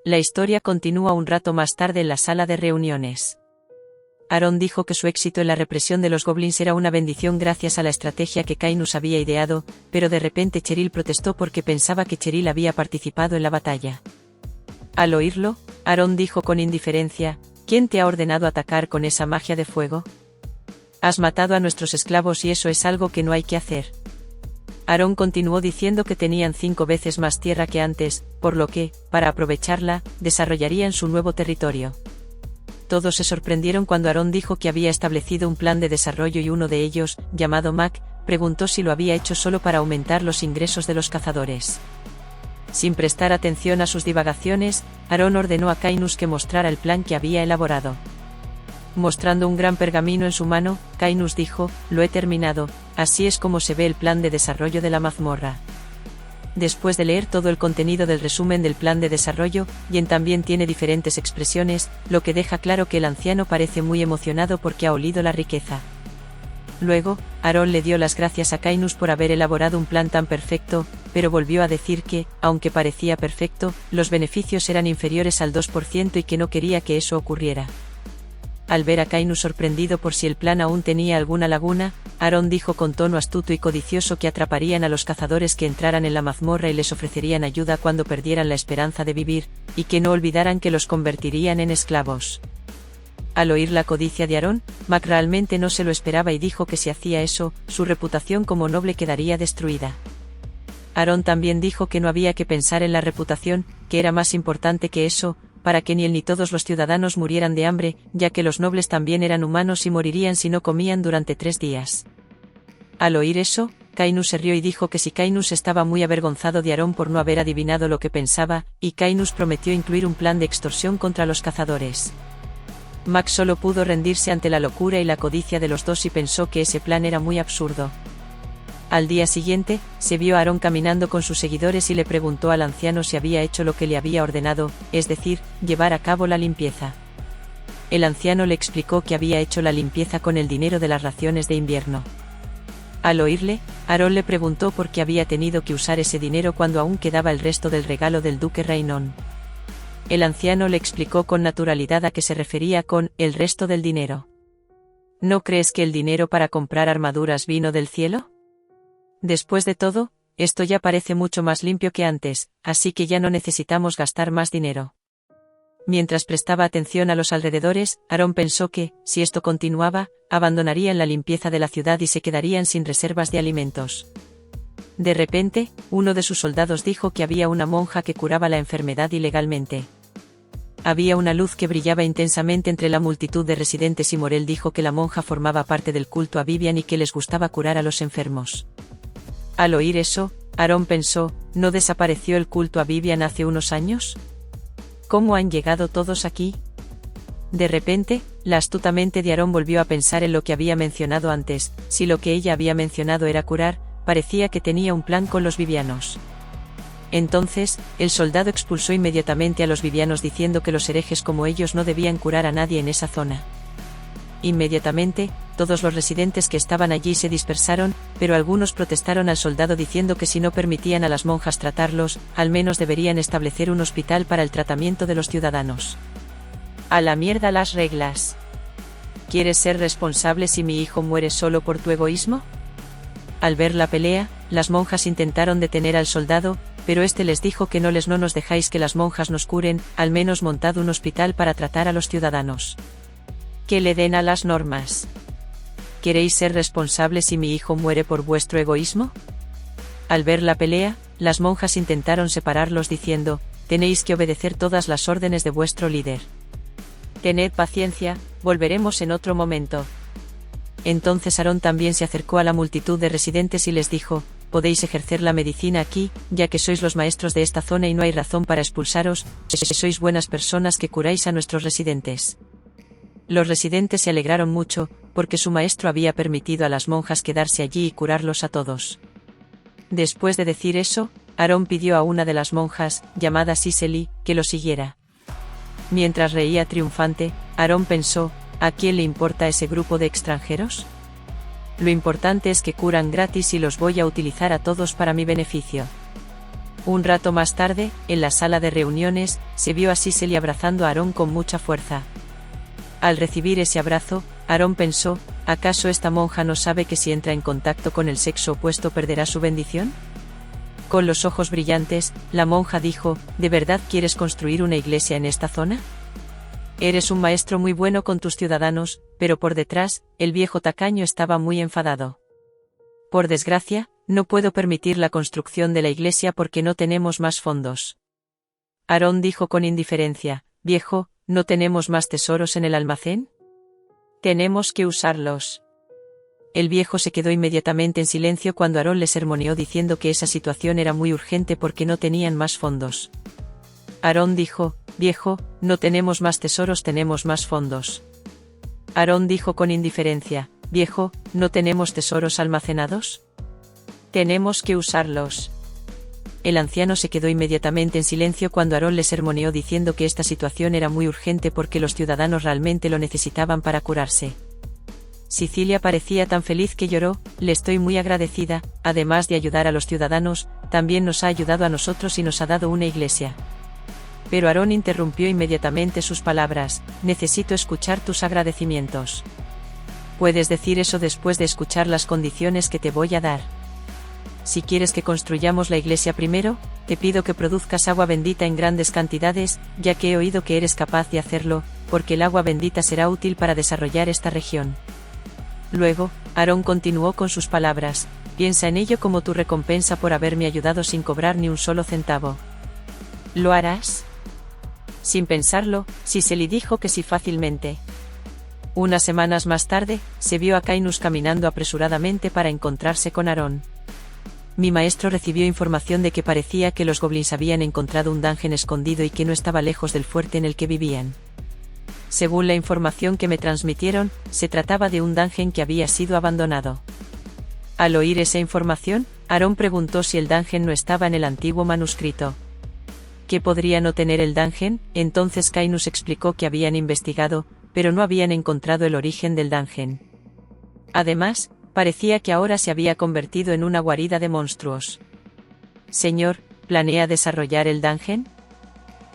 La historia continúa un rato más tarde en la sala de reuniones. Aarón dijo que su éxito en la represión de los goblins era una bendición gracias a la estrategia que Cainus había ideado, pero de repente Cheryl protestó porque pensaba que Cheryl había participado en la batalla. Al oírlo, Aarón dijo con indiferencia: ¿Quién te ha ordenado atacar con esa magia de fuego? Has matado a nuestros esclavos y eso es algo que no hay que hacer. Aarón continuó diciendo que tenían 5 veces más tierra que antes, por lo que, para aprovecharla, desarrollarían su nuevo territorio. Todos se sorprendieron cuando Aarón dijo que había establecido un plan de desarrollo y uno de ellos, llamado Mac, preguntó si lo había hecho solo para aumentar los ingresos de los cazadores. Sin prestar atención a sus divagaciones, Aarón ordenó a Cainus que mostrara el plan que había elaborado. Mostrando un gran pergamino en su mano, Cainus dijo: «Lo he terminado, así es como se ve el plan de desarrollo de la mazmorra». Después de leer todo el contenido del resumen del plan de desarrollo, Yen también tiene diferentes expresiones, lo que deja claro que el anciano parece muy emocionado porque ha olido la riqueza. Luego, Aarón le dio las gracias a Cainus por haber elaborado un plan tan perfecto, pero volvió a decir que, aunque parecía perfecto, los beneficios eran inferiores al 2% y que no quería que eso ocurriera. Al ver a Cainus sorprendido por si el plan aún tenía alguna laguna, Aarón dijo con tono astuto y codicioso que atraparían a los cazadores que entraran en la mazmorra y les ofrecerían ayuda cuando perdieran la esperanza de vivir, y que no olvidaran que los convertirían en esclavos. Al oír la codicia de Aarón, Mac realmente no se lo esperaba y dijo que si hacía eso, su reputación como noble quedaría destruida. Aarón también dijo que no había que pensar en la reputación, que era más importante que eso, para que ni él ni todos los ciudadanos murieran de hambre, ya que los nobles también eran humanos y morirían si no comían durante 3 días. Al oír eso, Cainus se rió y dijo que si Cainus estaba muy avergonzado de Aarón por no haber adivinado lo que pensaba, y Cainus prometió incluir un plan de extorsión contra los cazadores. Mac solo pudo rendirse ante la locura y la codicia de los dos y pensó que ese plan era muy absurdo. Al día siguiente, se vio a Aarón caminando con sus seguidores y le preguntó al anciano si había hecho lo que le había ordenado, es decir, llevar a cabo la limpieza. El anciano le explicó que había hecho la limpieza con el dinero de las raciones de invierno. Al oírle, Aarón le preguntó por qué había tenido que usar ese dinero cuando aún quedaba el resto del regalo del duque Rainon. El anciano le explicó con naturalidad a qué se refería con «el resto del dinero». ¿No crees que el dinero para comprar armaduras vino del cielo? Después de todo, esto ya parece mucho más limpio que antes, así que ya no necesitamos gastar más dinero. Mientras prestaba atención a los alrededores, Aarón pensó que, si esto continuaba, abandonarían la limpieza de la ciudad y se quedarían sin reservas de alimentos. De repente, uno de sus soldados dijo que había una monja que curaba la enfermedad ilegalmente. Había una luz que brillaba intensamente entre la multitud de residentes y Morel dijo que la monja formaba parte del culto a Vivian y que les gustaba curar a los enfermos. Al oír eso, Aarón pensó: ¿no desapareció el culto a Vivian hace unos años? ¿Cómo han llegado todos aquí? De repente, la astuta mente de Aarón volvió a pensar en lo que había mencionado antes: si lo que ella había mencionado era curar, parecía que tenía un plan con los vivianos. Entonces, el soldado expulsó inmediatamente a los vivianos diciendo que los herejes como ellos no debían curar a nadie en esa zona. Inmediatamente, todos los residentes que estaban allí se dispersaron, pero algunos protestaron al soldado diciendo que si no permitían a las monjas tratarlos, al menos deberían establecer un hospital para el tratamiento de los ciudadanos. A la mierda las reglas. ¿Quieres ser responsable si mi hijo muere solo por tu egoísmo? Al ver la pelea, las monjas intentaron detener al soldado, pero este les dijo que no nos dejáis que las monjas nos curen, al menos montad un hospital para tratar a los ciudadanos. Que le den a las normas. ¿Queréis ser responsables si mi hijo muere por vuestro egoísmo? Al ver la pelea, las monjas intentaron separarlos diciendo: tenéis que obedecer todas las órdenes de vuestro líder. Tened paciencia, volveremos en otro momento. Entonces Aarón también se acercó a la multitud de residentes y les dijo: podéis ejercer la medicina aquí, ya que sois los maestros de esta zona y no hay razón para expulsaros, sois buenas personas que curáis a nuestros residentes. Los residentes se alegraron mucho, porque su maestro había permitido a las monjas quedarse allí y curarlos a todos. Después de decir eso, Aarón pidió a una de las monjas, llamada Siseli, que lo siguiera. Mientras reía triunfante, Aarón pensó: ¿a quién le importa ese grupo de extranjeros? Lo importante es que curan gratis y los voy a utilizar a todos para mi beneficio. Un rato más tarde, en la sala de reuniones, se vio a Cicely abrazando a Aarón con mucha fuerza. Al recibir ese abrazo, Aarón pensó, ¿acaso esta monja no sabe que si entra en contacto con el sexo opuesto perderá su bendición? Con los ojos brillantes, la monja dijo, ¿de verdad quieres construir una iglesia en esta zona? Eres un maestro muy bueno con tus ciudadanos, pero por detrás, el viejo tacaño estaba muy enfadado. Por desgracia, no puedo permitir la construcción de la iglesia porque no tenemos más fondos. Aarón dijo con indiferencia, viejo, ¿no tenemos más tesoros en el almacén? Tenemos que usarlos. El viejo se quedó inmediatamente en silencio cuando Aarón le sermoneó diciendo que esa situación era muy urgente porque no tenían más fondos. Aarón dijo, viejo, no tenemos más tesoros, tenemos más fondos. Aarón dijo con indiferencia, viejo, ¿no tenemos tesoros almacenados? Tenemos que usarlos. El anciano se quedó inmediatamente en silencio cuando Aarón le sermoneó diciendo que esta situación era muy urgente porque los ciudadanos realmente lo necesitaban para curarse. Cecilia parecía tan feliz que lloró, le estoy muy agradecida, además de ayudar a los ciudadanos, también nos ha ayudado a nosotros y nos ha dado una iglesia. Pero Aarón interrumpió inmediatamente sus palabras, necesito escuchar tus agradecimientos. Puedes decir eso después de escuchar las condiciones que te voy a dar. Si quieres que construyamos la iglesia primero, te pido que produzcas agua bendita en grandes cantidades, ya que he oído que eres capaz de hacerlo, porque el agua bendita será útil para desarrollar esta región. Luego, Aarón continuó con sus palabras, piensa en ello como tu recompensa por haberme ayudado sin cobrar ni un solo centavo. ¿Lo harás? Sin pensarlo, Cicely dijo que sí fácilmente. Unas semanas más tarde, se vio a Cainus caminando apresuradamente para encontrarse con Aarón. Mi maestro recibió información de que parecía que los goblins habían encontrado un dungeon escondido y que no estaba lejos del fuerte en el que vivían. Según la información que me transmitieron, se trataba de un dungeon que había sido abandonado. Al oír esa información, Aarón preguntó si el dungeon no estaba en el antiguo manuscrito. ¿Qué podría no tener el dungeon? Entonces Cainus explicó que habían investigado, pero no habían encontrado el origen del dungeon. Además, parecía que ahora se había convertido en una guarida de monstruos. Señor, ¿planea desarrollar el dungeon?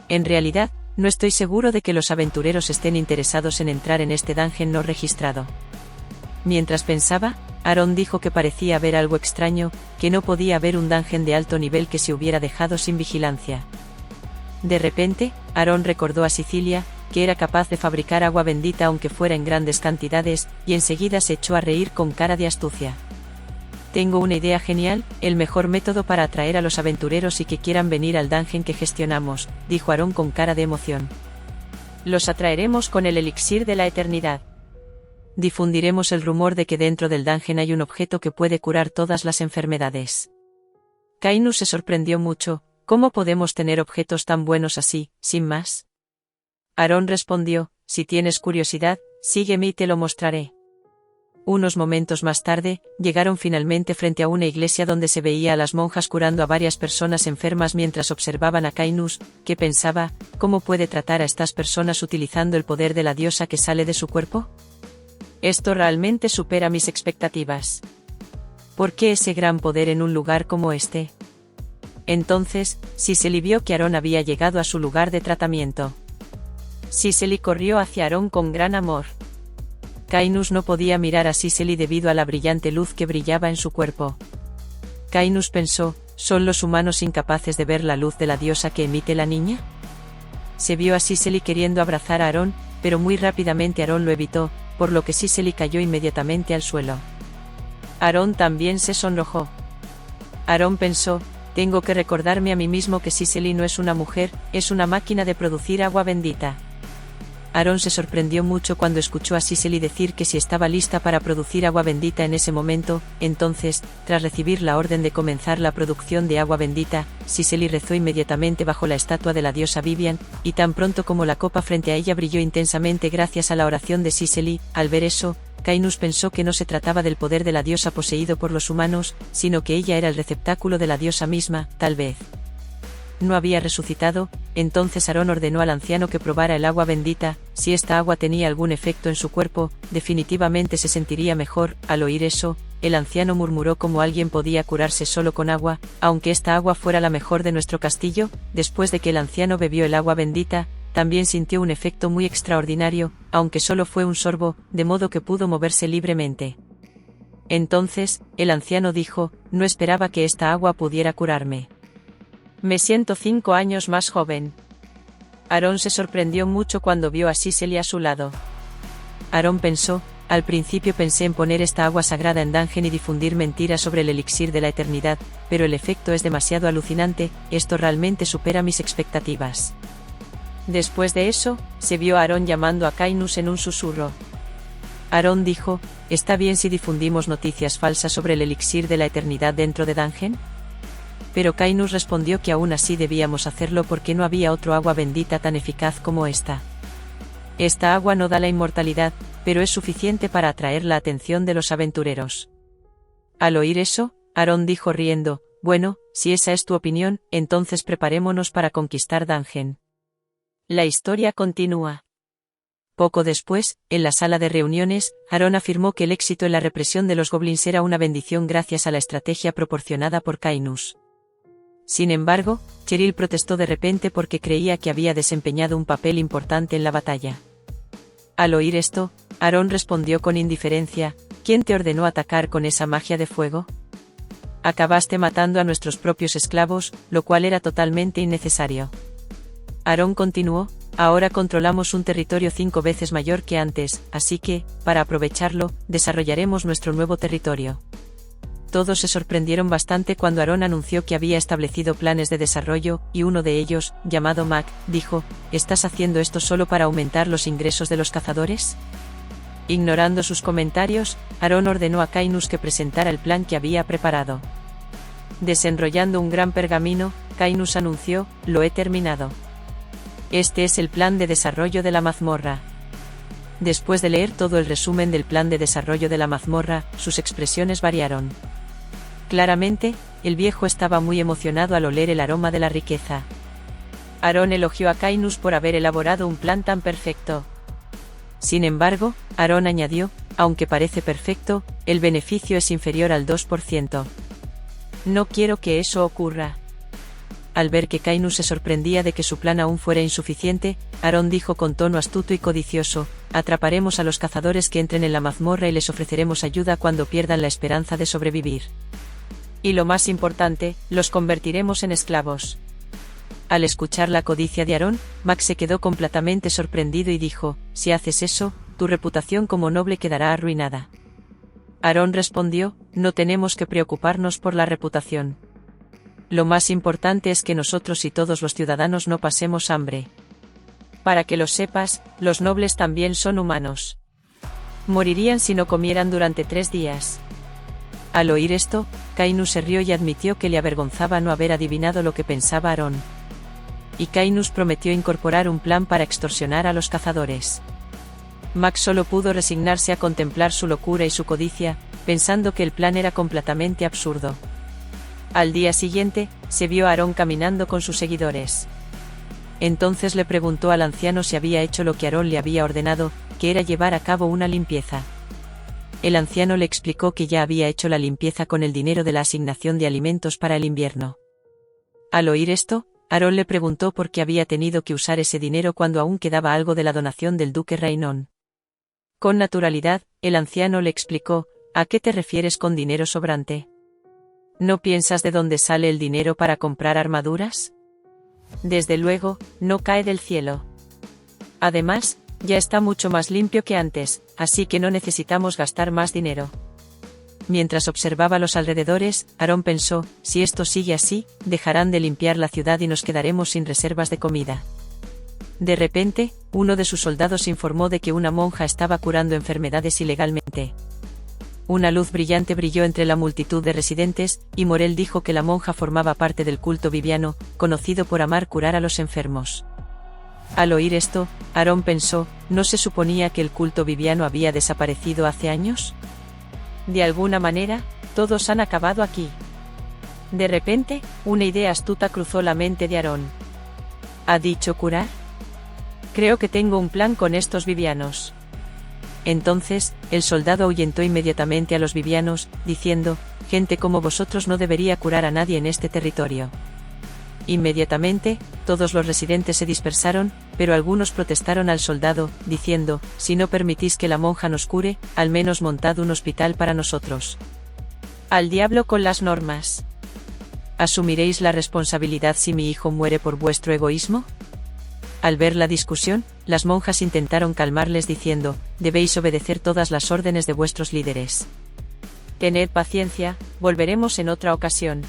En realidad, no estoy seguro de que los aventureros estén interesados en entrar en este dungeon no registrado. Mientras pensaba, Aarón dijo que parecía haber algo extraño, que no podía haber un dungeon de alto nivel que se hubiera dejado sin vigilancia. De repente, Aarón recordó a Cecilia, que era capaz de fabricar agua bendita aunque fuera en grandes cantidades, y enseguida se echó a reír con cara de astucia. Tengo una idea genial, el mejor método para atraer a los aventureros y que quieran venir al dungeon que gestionamos, dijo Aarón con cara de emoción. Los atraeremos con el elixir de la eternidad. Difundiremos el rumor de que dentro del dungeon hay un objeto que puede curar todas las enfermedades. Cainus se sorprendió mucho, ¿cómo podemos tener objetos tan buenos así, sin más? Aarón respondió, si tienes curiosidad, sígueme y te lo mostraré. Unos momentos más tarde, llegaron finalmente frente a una iglesia donde se veía a las monjas curando a varias personas enfermas mientras observaban a Cainus, que pensaba, ¿cómo puede tratar a estas personas utilizando el poder de la diosa que sale de su cuerpo? Esto realmente supera mis expectativas. ¿Por qué ese gran poder en un lugar como este? Entonces, Cicely vio que Aarón había llegado a su lugar de tratamiento. Cicely corrió hacia Aarón con gran amor. Cainus no podía mirar a Cicely debido a la brillante luz que brillaba en su cuerpo. Cainus pensó, ¿son los humanos incapaces de ver la luz de la diosa que emite la niña? Se vio a Cicely queriendo abrazar a Aarón, pero muy rápidamente Aarón lo evitó, por lo que Cicely cayó inmediatamente al suelo. Aarón también se sonrojó. Aarón pensó, tengo que recordarme a mí mismo que Cicely no es una mujer, es una máquina de producir agua bendita. Aarón se sorprendió mucho cuando escuchó a Cicely decir que si estaba lista para producir agua bendita en ese momento. Entonces, tras recibir la orden de comenzar la producción de agua bendita, Cicely rezó inmediatamente bajo la estatua de la diosa Vivian, y tan pronto como la copa frente a ella brilló intensamente gracias a la oración de Cicely. Al ver eso, Cainus pensó que no se trataba del poder de la diosa poseído por los humanos, sino que ella era el receptáculo de la diosa misma, tal vez. no había resucitado. Entonces Aarón ordenó al anciano que probara el agua bendita. Si esta agua tenía algún efecto en su cuerpo, definitivamente se sentiría mejor. Al oír eso, el anciano murmuró cómo alguien podía curarse solo con agua, aunque esta agua fuera la mejor de nuestro castillo. Después de que el anciano bebió el agua bendita, también sintió un efecto muy extraordinario, aunque solo fue un sorbo, de modo que pudo moverse libremente. Entonces, el anciano dijo, no esperaba que esta agua pudiera curarme. Me siento 5 años más joven. Aarón se sorprendió mucho cuando vio a Siseli a su lado. Aarón pensó, al principio pensé en poner esta agua sagrada en Dungeon y difundir mentiras sobre el elixir de la eternidad, pero el efecto es demasiado alucinante, esto realmente supera mis expectativas. Después de eso, se vio a Aarón llamando a Cainus en un susurro. Aarón dijo, ¿está bien si difundimos noticias falsas sobre el elixir de la eternidad dentro de Dungeon? Pero Cainus respondió que aún así debíamos hacerlo porque no había otro agua bendita tan eficaz como esta. Esta agua no da la inmortalidad, pero es suficiente para atraer la atención de los aventureros. Al oír eso, Aarón dijo riendo, bueno, si esa es tu opinión, entonces preparémonos para conquistar Dungeon. La historia continúa. Poco después, en la sala de reuniones, Aarón afirmó que el éxito en la represión de los goblins era una bendición gracias a la estrategia proporcionada por Cainus. Sin embargo, Cheryl protestó de repente porque creía que había desempeñado un papel importante en la batalla. Al oír esto, Aarón respondió con indiferencia, ¿quién te ordenó atacar con esa magia de fuego? Acabaste matando a nuestros propios esclavos, lo cual era totalmente innecesario. Aarón continuó, ahora controlamos un territorio 5 veces mayor que antes, así que, para aprovecharlo, desarrollaremos nuestro nuevo territorio. Todos se sorprendieron bastante cuando Aarón anunció que había establecido planes de desarrollo, y uno de ellos, llamado Mac, dijo, ¿estás haciendo esto solo para aumentar los ingresos de los cazadores? Ignorando sus comentarios, Aarón ordenó a Cainus que presentara el plan que había preparado. Desenrollando un gran pergamino, Cainus anunció, lo he terminado. Este es el plan de desarrollo de la mazmorra. Después de leer todo el resumen del plan de desarrollo de la mazmorra, sus expresiones variaron. Claramente, el viejo estaba muy emocionado al oler el aroma de la riqueza. Aarón elogió a Cainus por haber elaborado un plan tan perfecto. Sin embargo, Aarón añadió, aunque parece perfecto, el beneficio es inferior al 2%. No quiero que eso ocurra. Al ver que Cainus se sorprendía de que su plan aún fuera insuficiente, Aarón dijo con tono astuto y codicioso, atraparemos a los cazadores que entren en la mazmorra y les ofreceremos ayuda cuando pierdan la esperanza de sobrevivir. Y lo más importante, los convertiremos en esclavos. Al escuchar la codicia de Aarón, Mac se quedó completamente sorprendido y dijo, si haces eso, tu reputación como noble quedará arruinada. Aarón respondió, no tenemos que preocuparnos por la reputación. Lo más importante es que nosotros y todos los ciudadanos no pasemos hambre. Para que lo sepas, los nobles también son humanos. Morirían si no comieran durante 3 días. Al oír esto, Cainus se rió y admitió que le avergonzaba no haber adivinado lo que pensaba Aarón. Y Cainus prometió incorporar un plan para extorsionar a los cazadores. Mac solo pudo resignarse a contemplar su locura y su codicia, pensando que el plan era completamente absurdo. Al día siguiente, se vio a Aarón caminando con sus seguidores. Entonces le preguntó al anciano si había hecho lo que Aarón le había ordenado, que era llevar a cabo una limpieza. El anciano le explicó que ya había hecho la limpieza con el dinero de la asignación de alimentos para el invierno. Al oír esto, Aarón le preguntó por qué había tenido que usar ese dinero cuando aún quedaba algo de la donación del duque Rainon. Con naturalidad, el anciano le explicó, ¿a qué te refieres con dinero sobrante? ¿No piensas de dónde sale el dinero para comprar armaduras? Desde luego, no cae del cielo. Además, ya está mucho más limpio que antes, así que no necesitamos gastar más dinero. Mientras observaba los alrededores, Aarón pensó, si esto sigue así, dejarán de limpiar la ciudad y nos quedaremos sin reservas de comida. De repente, uno de sus soldados informó de que una monja estaba curando enfermedades ilegalmente. Una luz brillante brilló entre la multitud de residentes, y Morel dijo que la monja formaba parte del culto viviano, conocido por amar curar a los enfermos. Al oír esto, Aarón pensó, ¿no se suponía que el culto viviano había desaparecido hace años? De alguna manera, todos han acabado aquí. De repente, una idea astuta cruzó la mente de Aarón. ¿Ha dicho curar? Creo que tengo un plan con estos vivianos. Entonces, el soldado ahuyentó inmediatamente a los vivianos, diciendo, gente como vosotros no debería curar a nadie en este territorio. Inmediatamente, todos los residentes se dispersaron, pero algunos protestaron al soldado, diciendo, si no permitís que la monja nos cure, al menos montad un hospital para nosotros. Al diablo con las normas. ¿Asumiréis la responsabilidad si mi hijo muere por vuestro egoísmo? Al ver la discusión, las monjas intentaron calmarles diciendo, debéis obedecer todas las órdenes de vuestros líderes. Tened paciencia, volveremos en otra ocasión.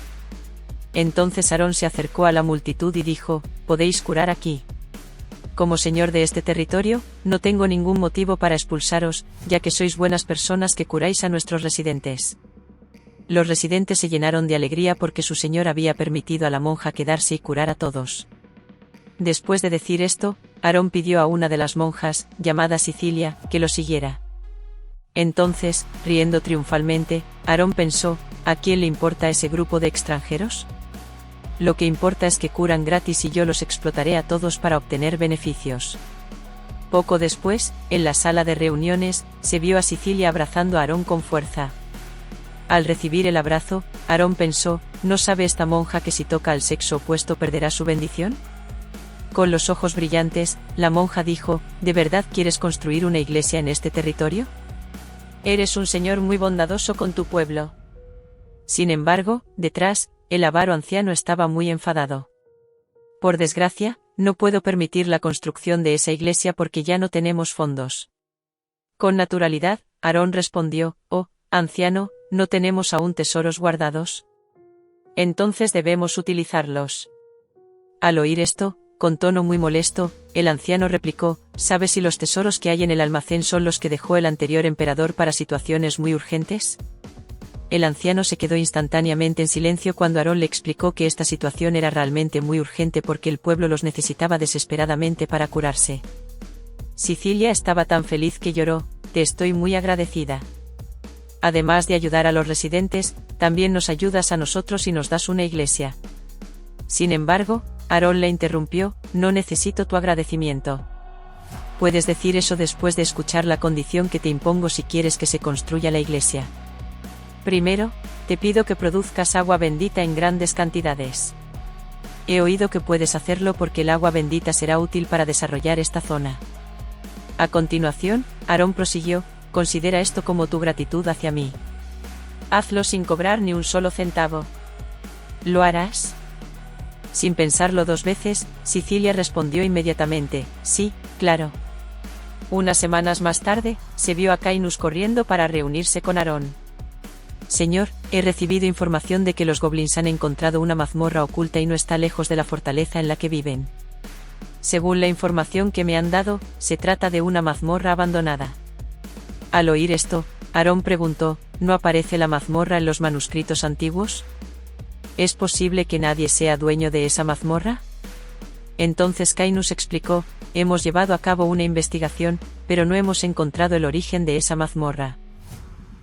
Entonces Aarón se acercó a la multitud y dijo, podéis curar aquí. Como señor de este territorio, no tengo ningún motivo para expulsaros, ya que sois buenas personas que curáis a nuestros residentes. Los residentes se llenaron de alegría porque su señor había permitido a la monja quedarse y curar a todos. Después de decir esto, Aarón pidió a una de las monjas, llamada Sicilia, que lo siguiera. Entonces, riendo triunfalmente, Aarón pensó, ¿a quién le importa ese grupo de extranjeros? Lo que importa es que curan gratis y yo los explotaré a todos para obtener beneficios. Poco después, en la sala de reuniones, se vio a Sicilia abrazando a Aarón con fuerza. Al recibir el abrazo, Aarón pensó, ¿no sabe esta monja que si toca al sexo opuesto perderá su bendición? Con los ojos brillantes, la monja dijo, ¿de verdad quieres construir una iglesia en este territorio? Eres un señor muy bondadoso con tu pueblo. Sin embargo, detrás, el avaro anciano estaba muy enfadado. Por desgracia, no puedo permitir la construcción de esa iglesia porque ya no tenemos fondos. Con naturalidad, Aarón respondió, oh, anciano, ¿no tenemos aún tesoros guardados? Entonces debemos utilizarlos. Al oír esto, con tono muy molesto, el anciano replicó, ¿sabes si los tesoros que hay en el almacén son los que dejó el anterior emperador para situaciones muy urgentes? El anciano se quedó instantáneamente en silencio cuando Aarón le explicó que esta situación era realmente muy urgente porque el pueblo los necesitaba desesperadamente para curarse. Sicilia estaba tan feliz que lloró, te estoy muy agradecida. Además de ayudar a los residentes, también nos ayudas a nosotros y nos das una iglesia. Sin embargo, Aarón le interrumpió, no necesito tu agradecimiento. Puedes decir eso después de escuchar la condición que te impongo si quieres que se construya la iglesia. Primero, te pido que produzcas agua bendita en grandes cantidades. He oído que puedes hacerlo porque el agua bendita será útil para desarrollar esta zona. A continuación, Aarón prosiguió, considera esto como tu gratitud hacia mí. Hazlo sin cobrar ni un solo centavo. ¿Lo harás? Sin pensarlo dos veces, Sicilia respondió inmediatamente, sí, claro. Unas semanas más tarde, se vio a Cainus corriendo para reunirse con Aarón. Señor, he recibido información de que los goblins han encontrado una mazmorra oculta y no está lejos de la fortaleza en la que viven. Según la información que me han dado, se trata de una mazmorra abandonada. Al oír esto, Aarón preguntó, ¿no aparece la mazmorra en los manuscritos antiguos? ¿Es posible que nadie sea dueño de esa mazmorra? Entonces Cainus explicó, hemos llevado a cabo una investigación, pero no hemos encontrado el origen de esa mazmorra.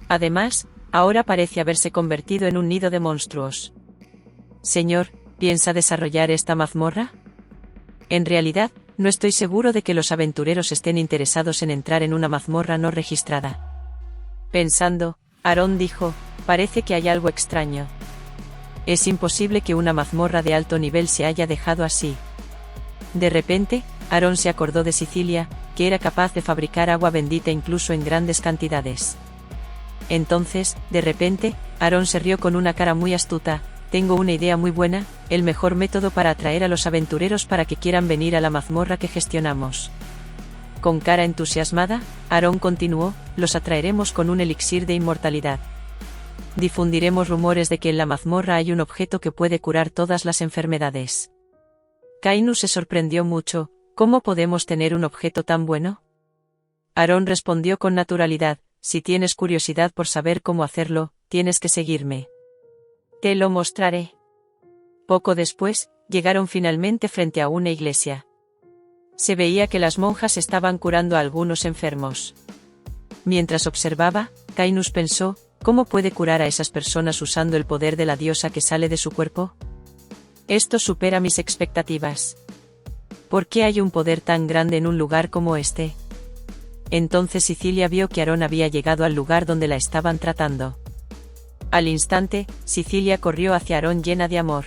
Además, ahora parece haberse convertido en un nido de monstruos. Señor, ¿piensa desarrollar esta mazmorra? En realidad, no estoy seguro de que los aventureros estén interesados en entrar en una mazmorra no registrada. Pensando, Aarón dijo, parece que hay algo extraño. Es imposible que una mazmorra de alto nivel se haya dejado así. De repente, Aarón se acordó de Sicilia, que era capaz de fabricar agua bendita incluso en grandes cantidades. Entonces, de repente, Aarón se rió con una cara muy astuta, tengo una idea muy buena, el mejor método para atraer a los aventureros para que quieran venir a la mazmorra que gestionamos. Con cara entusiasmada, Aarón continuó, los atraeremos con un elixir de inmortalidad. Difundiremos rumores de que en la mazmorra hay un objeto que puede curar todas las enfermedades. Cainus se sorprendió mucho, ¿cómo podemos tener un objeto tan bueno? Aarón respondió con naturalidad, si tienes curiosidad por saber cómo hacerlo, tienes que seguirme. Te lo mostraré. Poco después, llegaron finalmente frente a una iglesia. Se veía que las monjas estaban curando a algunos enfermos. Mientras observaba, Cainus pensó, ¿Cómo puede curar a esas personas usando el poder de la diosa que sale de su cuerpo? Esto supera mis expectativas. ¿Por qué hay un poder tan grande en un lugar como este? Entonces Sicilia vio que Aarón había llegado al lugar donde la estaban tratando. Al instante, Sicilia corrió hacia Aarón llena de amor.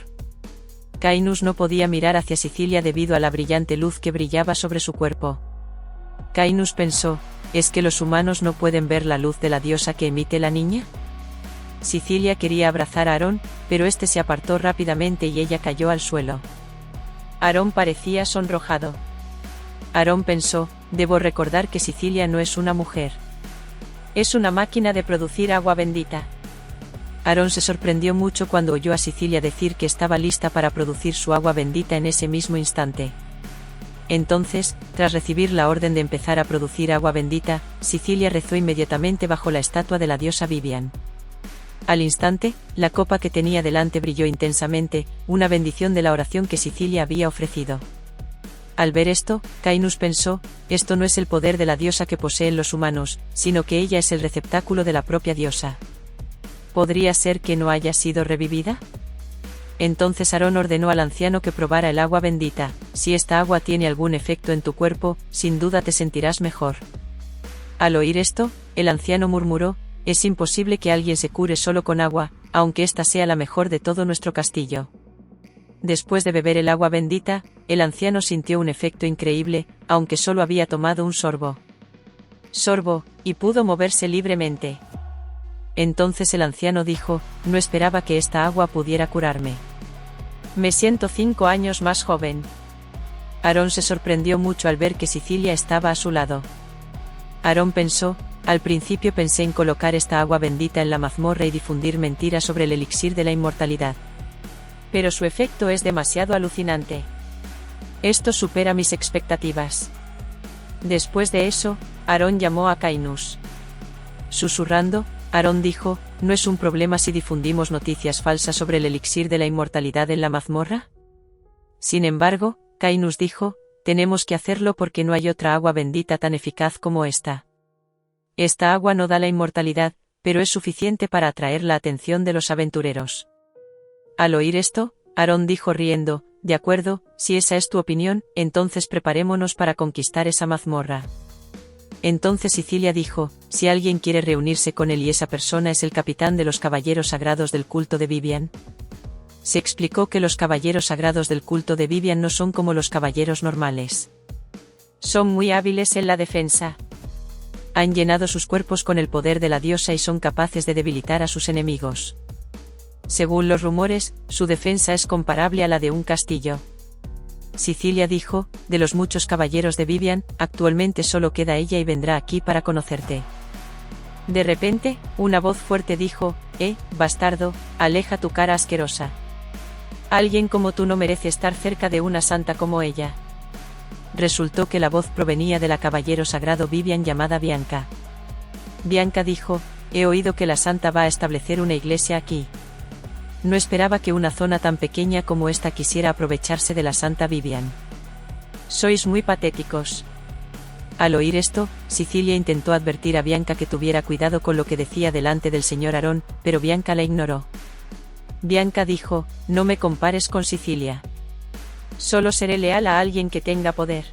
Cainus no podía mirar hacia Sicilia debido a la brillante luz que brillaba sobre su cuerpo. Cainus pensó, ¿es que los humanos no pueden ver la luz de la diosa que emite la niña? Sicilia quería abrazar a Aarón, pero este se apartó rápidamente y ella cayó al suelo. Aarón parecía sonrojado. Aarón pensó, debo recordar que Sicilia no es una mujer. Es una máquina de producir agua bendita. Aarón se sorprendió mucho cuando oyó a Sicilia decir que estaba lista para producir su agua bendita en ese mismo instante. Entonces, tras recibir la orden de empezar a producir agua bendita, Sicilia rezó inmediatamente bajo la estatua de la diosa Vivian. Al instante, la copa que tenía delante brilló intensamente, una bendición de la oración que Sicilia había ofrecido. Al ver esto, Cainus pensó, esto no es el poder de la diosa que poseen los humanos, sino que ella es el receptáculo de la propia diosa. ¿Podría ser que no haya sido revivida? Entonces Aarón ordenó al anciano que probara el agua bendita. Si esta agua tiene algún efecto en tu cuerpo, sin duda te sentirás mejor. Al oír esto, el anciano murmuró, es imposible que alguien se cure solo con agua, aunque esta sea la mejor de todo nuestro castillo. Después de beber el agua bendita, el anciano sintió un efecto increíble, aunque solo había tomado un sorbo. Y pudo moverse libremente. Entonces el anciano dijo, no esperaba que esta agua pudiera curarme. Me siento 5 años más joven. Aarón se sorprendió mucho al ver que Sicilia estaba a su lado. Aarón pensó, al principio pensé en colocar esta agua bendita en la mazmorra y difundir mentiras sobre el elixir de la inmortalidad. Pero su efecto es demasiado alucinante. Esto supera mis expectativas. Después de eso, Aarón llamó a Cainus. Susurrando, Aarón dijo, ¿no es un problema si difundimos noticias falsas sobre el elixir de la inmortalidad en la mazmorra? Sin embargo, Cainus dijo, tenemos que hacerlo porque no hay otra agua bendita tan eficaz como esta. Esta agua no da la inmortalidad, pero es suficiente para atraer la atención de los aventureros. Al oír esto, Aarón dijo riendo, de acuerdo, si esa es tu opinión, entonces preparémonos para conquistar esa mazmorra. Entonces Sicilia dijo, si alguien quiere reunirse con él y esa persona es el capitán de los caballeros sagrados del culto de Vivian. Se explicó que los caballeros sagrados del culto de Vivian no son como los caballeros normales. Son muy hábiles en la defensa. Han llenado sus cuerpos con el poder de la diosa y son capaces de debilitar a sus enemigos. Según los rumores, su defensa es comparable a la de un castillo. Sicilia dijo, de los muchos caballeros de Vivian, actualmente solo queda ella y vendrá aquí para conocerte. De repente, una voz fuerte dijo, bastardo, aleja tu cara asquerosa. Alguien como tú no merece estar cerca de una santa como ella. Resultó que la voz provenía de la caballero sagrado Vivian llamada Bianca. Bianca dijo, he oído que la santa va a establecer una iglesia aquí. No esperaba que una zona tan pequeña como esta quisiera aprovecharse de la santa Vivian. Sois muy patéticos. Al oír esto, Sicilia intentó advertir a Bianca que tuviera cuidado con lo que decía delante del señor Aarón, pero Bianca la ignoró. Bianca dijo, no me compares con Sicilia. Solo seré leal a alguien que tenga poder.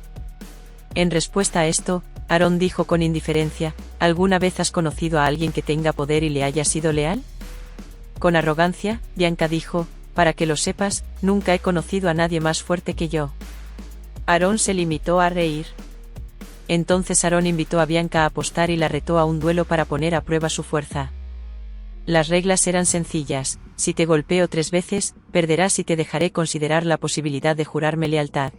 En respuesta a esto, Aarón dijo con indiferencia, ¿alguna vez has conocido a alguien que tenga poder y le haya sido leal? Con arrogancia, Bianca dijo, para que lo sepas, nunca he conocido a nadie más fuerte que yo. Aarón se limitó a reír. Entonces Aarón invitó a Bianca a apostar y la retó a un duelo para poner a prueba su fuerza. Las reglas eran sencillas, si te golpeo 3 veces, perderás y te dejaré considerar la posibilidad de jurarme lealtad.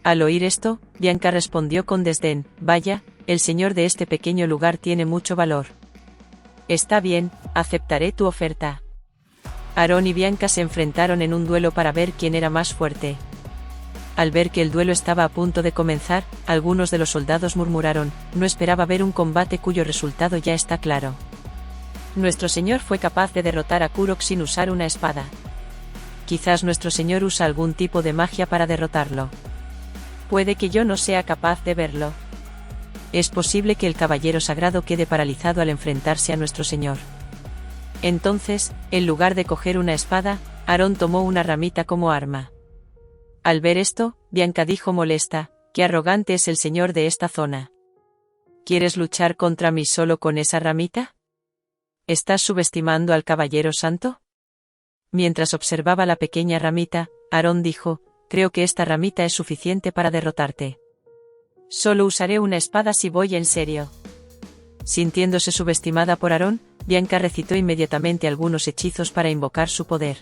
Al oír esto, Bianca respondió con desdén, vaya, el señor de este pequeño lugar tiene mucho valor. Está bien, aceptaré tu oferta. Aarón y Bianca se enfrentaron en un duelo para ver quién era más fuerte. Al ver que el duelo estaba a punto de comenzar, algunos de los soldados murmuraron, no esperaba ver un combate cuyo resultado ya está claro. Nuestro señor fue capaz de derrotar a Kurok sin usar una espada. Quizás nuestro señor usa algún tipo de magia para derrotarlo. Puede que yo no sea capaz de verlo. Es posible que el caballero sagrado quede paralizado al enfrentarse a nuestro señor. Entonces, en lugar de coger una espada, Aarón tomó una ramita como arma. Al ver esto, Bianca dijo molesta: «Qué arrogante es el señor de esta zona. ¿Quieres luchar contra mí solo con esa ramita? ¿Estás subestimando al caballero santo?». Mientras observaba la pequeña ramita, Aarón dijo: «Creo que esta ramita es suficiente para derrotarte. Solo usaré una espada si voy en serio». Sintiéndose subestimada por Aarón, Bianca recitó inmediatamente algunos hechizos para invocar su poder.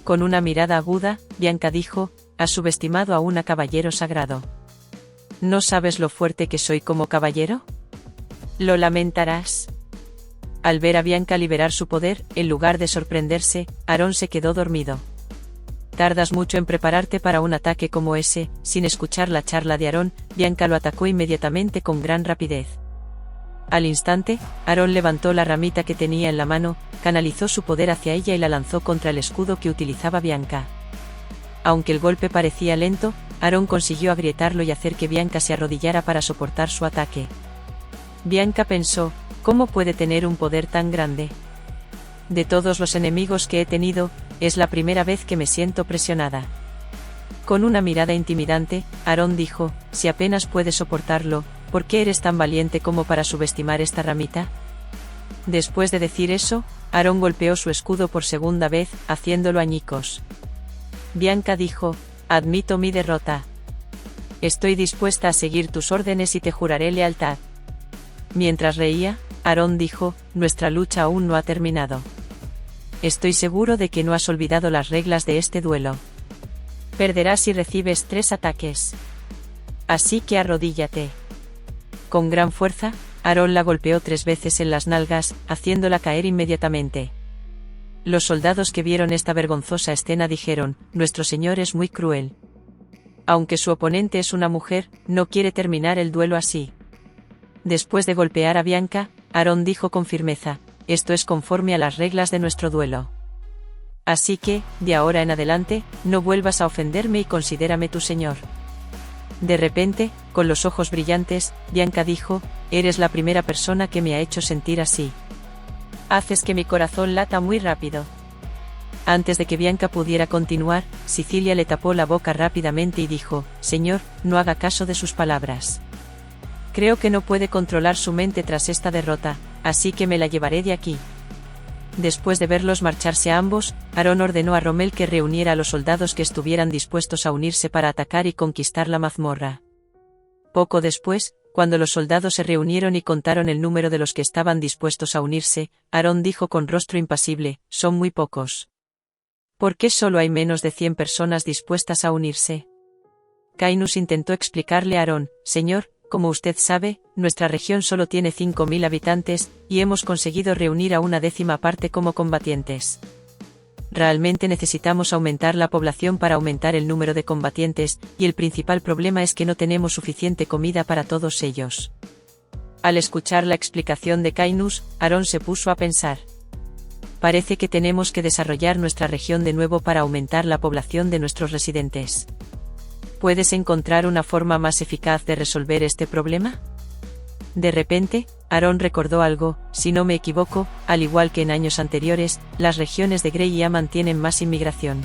Con una mirada aguda, Bianca dijo: «Has subestimado a un caballero sagrado. ¿No sabes lo fuerte que soy como caballero? Lo lamentarás». Al ver a Bianca liberar su poder, en lugar de sorprenderse, Aarón se quedó dormido. «Tardas mucho en prepararte para un ataque como ese». Sin escuchar la charla de Aarón, Bianca lo atacó inmediatamente con gran rapidez. Al instante, Aarón levantó la ramita que tenía en la mano, canalizó su poder hacia ella y la lanzó contra el escudo que utilizaba Bianca. Aunque el golpe parecía lento, Aarón consiguió agrietarlo y hacer que Bianca se arrodillara para soportar su ataque. Bianca pensó: «¿Cómo puede tener un poder tan grande? De todos los enemigos que he tenido, es la primera vez que me siento presionada». Con una mirada intimidante, Aarón dijo: «Si apenas puedes soportarlo, ¿por qué eres tan valiente como para subestimar esta ramita?». Después de decir eso, Aarón golpeó su escudo por segunda vez, haciéndolo añicos. Bianca dijo: «Admito mi derrota. Estoy dispuesta a seguir tus órdenes y te juraré lealtad». Mientras reía, Aarón dijo: «Nuestra lucha aún no ha terminado. Estoy seguro de que no has olvidado las reglas de este duelo. Perderás si recibes 3 ataques. Así que arrodíllate». Con gran fuerza, Aarón la golpeó 3 veces en las nalgas, haciéndola caer inmediatamente. Los soldados que vieron esta vergonzosa escena dijeron: «Nuestro señor es muy cruel. Aunque su oponente es una mujer, no quiere terminar el duelo así». Después de golpear a Bianca, Aarón dijo con firmeza: «Esto es conforme a las reglas de nuestro duelo. Así que, de ahora en adelante, no vuelvas a ofenderme y considérame tu señor». De repente, con los ojos brillantes, Bianca dijo: «Eres la primera persona que me ha hecho sentir así. Haces que mi corazón lata muy rápido». Antes de que Bianca pudiera continuar, Sicilia le tapó la boca rápidamente y dijo: «Señor, no haga caso de sus palabras. Creo que no puede controlar su mente tras esta derrota, así que me la llevaré de aquí». Después de verlos marcharse a ambos, Aarón ordenó a Rommel que reuniera a los soldados que estuvieran dispuestos a unirse para atacar y conquistar la mazmorra. Poco después, cuando los soldados se reunieron y contaron el número de los que estaban dispuestos a unirse, Aarón dijo con rostro impasible: «Son muy pocos. ¿Por qué solo hay menos de 100 personas dispuestas a unirse?». Cainus intentó explicarle a Aarón: «Señor, como usted sabe, nuestra región solo tiene 5.000 habitantes, y hemos conseguido reunir a una 10ª parte como combatientes. Realmente necesitamos aumentar la población para aumentar el número de combatientes, y el principal problema es que no tenemos suficiente comida para todos ellos». Al escuchar la explicación de Cainus, Aarón se puso a pensar: «Parece que tenemos que desarrollar nuestra región de nuevo para aumentar la población de nuestros residentes. ¿Puedes encontrar una forma más eficaz de resolver este problema?». De repente, Aarón recordó algo: «Si no me equivoco, al igual que en años anteriores, las regiones de Grey y Aman tienen más inmigración.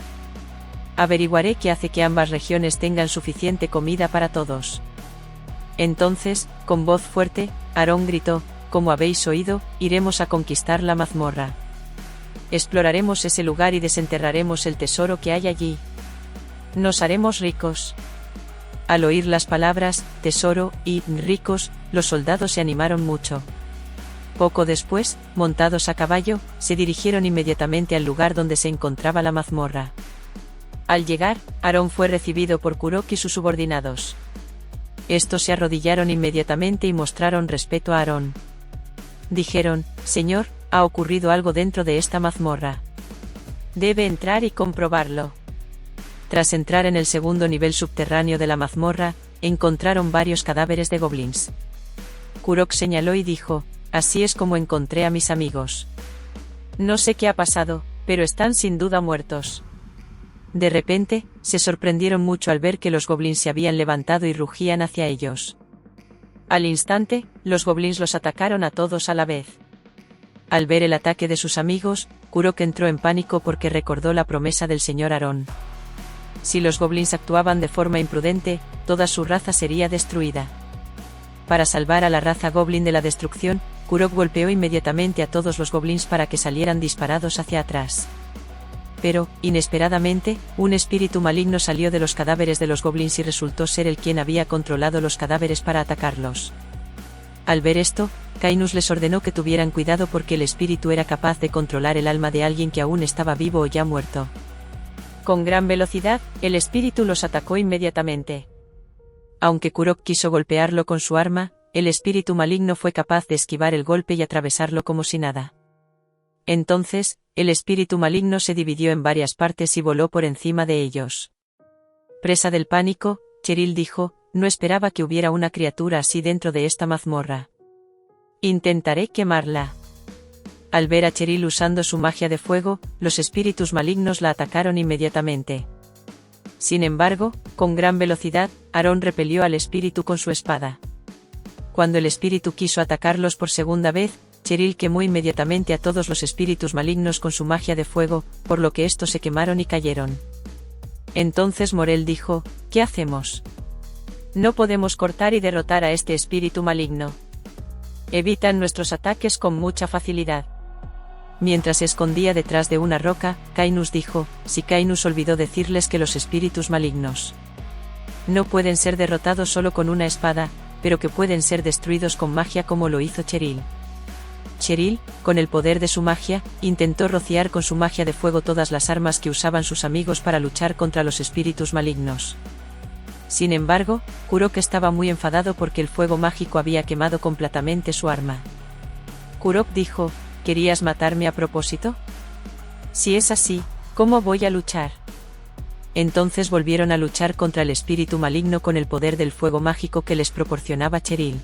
Averiguaré qué hace que ambas regiones tengan suficiente comida para todos». Entonces, con voz fuerte, Aarón gritó: «Como habéis oído, iremos a conquistar la mazmorra. Exploraremos ese lugar y desenterraremos el tesoro que hay allí. Nos haremos ricos». Al oír las palabras «tesoro» y «ricos», los soldados se animaron mucho. Poco después, montados a caballo, se dirigieron inmediatamente al lugar donde se encontraba la mazmorra. Al llegar, Aarón fue recibido por Kurok y sus subordinados. Estos se arrodillaron inmediatamente y mostraron respeto a Aarón. Dijeron: «Señor, ha ocurrido algo dentro de esta mazmorra. Debe entrar y comprobarlo». Tras entrar en el segundo nivel subterráneo de la mazmorra, encontraron varios cadáveres de goblins. Kurok señaló y dijo: «Así es como encontré a mis amigos. No sé qué ha pasado, pero están sin duda muertos». De repente, se sorprendieron mucho al ver que los goblins se habían levantado y rugían hacia ellos. Al instante, los goblins los atacaron a todos a la vez. Al ver el ataque de sus amigos, Kurok entró en pánico porque recordó la promesa del señor Aaron. Si los goblins actuaban de forma imprudente, toda su raza sería destruida. Para salvar a la raza goblin de la destrucción, Kurok golpeó inmediatamente a todos los goblins para que salieran disparados hacia atrás. Pero, inesperadamente, un espíritu maligno salió de los cadáveres de los goblins y resultó ser el quien había controlado los cadáveres para atacarlos. Al ver esto, Cainus les ordenó que tuvieran cuidado porque el espíritu era capaz de controlar el alma de alguien que aún estaba vivo o ya muerto. Con gran velocidad, el espíritu los atacó inmediatamente. Aunque Kurok quiso golpearlo con su arma, el espíritu maligno fue capaz de esquivar el golpe y atravesarlo como si nada. Entonces, el espíritu maligno se dividió en varias partes y voló por encima de ellos. Presa del pánico, Cheryl dijo: no esperaba que hubiera una criatura así dentro de esta mazmorra. Intentaré quemarla. Al ver a Cheryl usando su magia de fuego, los espíritus malignos la atacaron inmediatamente. Sin embargo, con gran velocidad, Aaron repelió al espíritu con su espada. Cuando el espíritu quiso atacarlos por segunda vez, Cheryl quemó inmediatamente a todos los espíritus malignos con su magia de fuego, por lo que estos se quemaron y cayeron. Entonces Morel dijo: ¿qué hacemos? No podemos cortar y derrotar a este espíritu maligno. Evitan nuestros ataques con mucha facilidad. Mientras se escondía detrás de una roca, Cainus dijo: si Cainus olvidó decirles que los espíritus malignos no pueden ser derrotados solo con una espada, pero que pueden ser destruidos con magia como lo hizo Cheryl. Cheryl, con el poder de su magia, intentó rociar con su magia de fuego todas las armas que usaban sus amigos para luchar contra los espíritus malignos. Sin embargo, Kurok estaba muy enfadado porque el fuego mágico había quemado completamente su arma. Kurok dijo: ¿querías matarme a propósito? Si es así, ¿cómo voy a luchar? Entonces volvieron a luchar contra el espíritu maligno con el poder del fuego mágico que les proporcionaba Cheryl.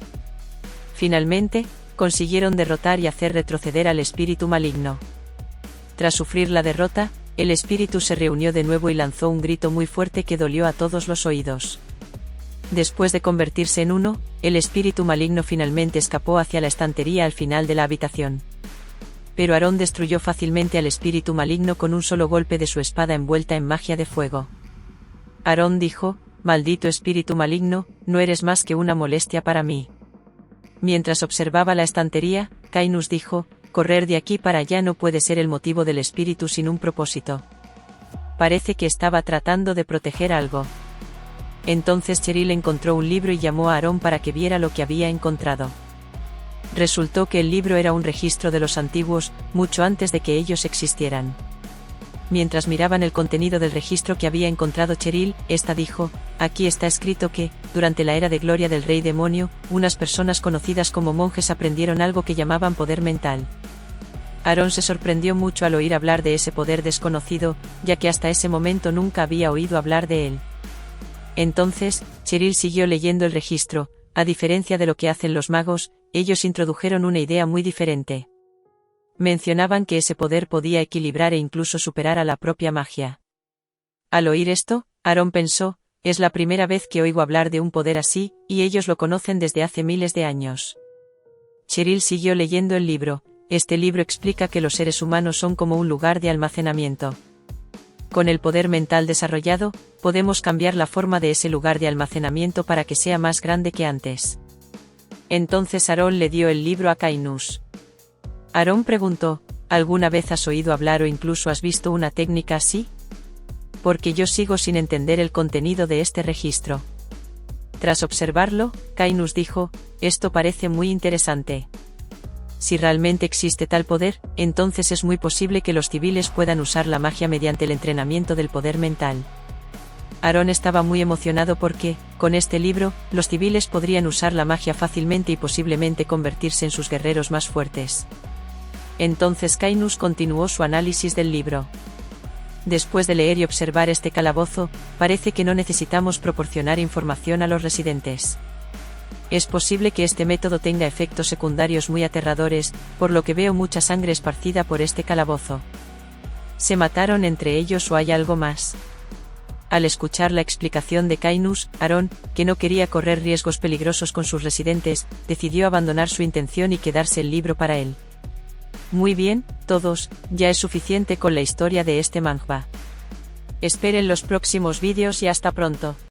Finalmente, consiguieron derrotar y hacer retroceder al espíritu maligno. Tras sufrir la derrota, el espíritu se reunió de nuevo y lanzó un grito muy fuerte que dolió a todos los oídos. Después de convertirse en uno, el espíritu maligno finalmente escapó hacia la estantería al final de la habitación. Pero Aaron destruyó fácilmente al espíritu maligno con un solo golpe de su espada envuelta en magia de fuego. Aaron dijo: maldito espíritu maligno, no eres más que una molestia para mí. Mientras observaba la estantería, Cainus dijo: correr de aquí para allá no puede ser el motivo del espíritu sin un propósito. Parece que estaba tratando de proteger algo. Entonces Cheryl encontró un libro y llamó a Aaron para que viera lo que había encontrado. Resultó que el libro era un registro de los antiguos, mucho antes de que ellos existieran. Mientras miraban el contenido del registro que había encontrado Cheryl, esta dijo: aquí está escrito que, durante la era de gloria del rey demonio, unas personas conocidas como monjes aprendieron algo que llamaban poder mental. Aaron se sorprendió mucho al oír hablar de ese poder desconocido, ya que hasta ese momento nunca había oído hablar de él. Entonces, Cheryl siguió leyendo el registro. A diferencia de lo que hacen los magos, ellos introdujeron una idea muy diferente. Mencionaban que ese poder podía equilibrar e incluso superar a la propia magia. Al oír esto, Aaron pensó: es la primera vez que oigo hablar de un poder así, y ellos lo conocen desde hace miles de años. Cheryl siguió leyendo el libro. Este libro explica que los seres humanos son como un lugar de almacenamiento. Con el poder mental desarrollado, podemos cambiar la forma de ese lugar de almacenamiento para que sea más grande que antes. Entonces Aaron le dio el libro a Cainus. Aaron preguntó: ¿alguna vez has oído hablar o incluso has visto una técnica así? Porque yo sigo sin entender el contenido de este registro. Tras observarlo, Cainus dijo: esto parece muy interesante. Si realmente existe tal poder, entonces es muy posible que los civiles puedan usar la magia mediante el entrenamiento del poder mental. Aaron estaba muy emocionado porque, con este libro, los civiles podrían usar la magia fácilmente y posiblemente convertirse en sus guerreros más fuertes. Entonces Cainus continuó su análisis del libro. Después de leer y observar este calabozo, parece que no necesitamos proporcionar información a los residentes. Es posible que este método tenga efectos secundarios muy aterradores, por lo que veo mucha sangre esparcida por este calabozo. ¿Se mataron entre ellos o hay algo más? Al escuchar la explicación de Cainus, Aaron, que no quería correr riesgos peligrosos con sus residentes, decidió abandonar su intención y quedarse el libro para él. Muy bien, todos, ya es suficiente con la historia de este manga. Esperen los próximos vídeos y hasta pronto.